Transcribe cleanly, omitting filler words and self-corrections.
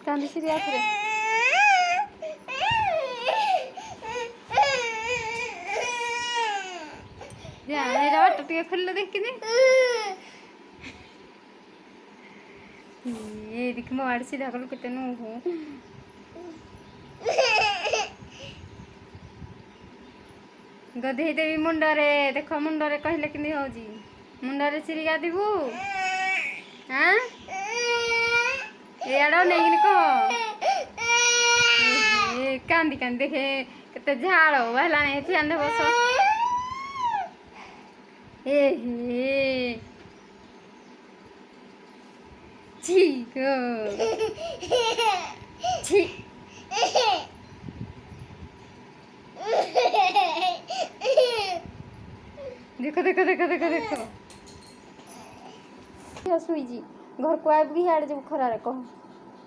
कांदी सीरी आखरे जा एरा वाट टिके खोल देख कि ये दिख मो आड़ सीधा कल केते नु हो गधे देवी मुंडरे देखो मुंडरे कहले कि हो जी मुंडरे सीरी गादिबू हां एड़ो नहीं कह कांदी कांदी देखे केते झाड़ हो वाला नहीं थी अंदर बस ए हे ठीक छी देखो देखो देखो देखो देखो सुई जी घर को आब गई हाड़ जब खरा रे कह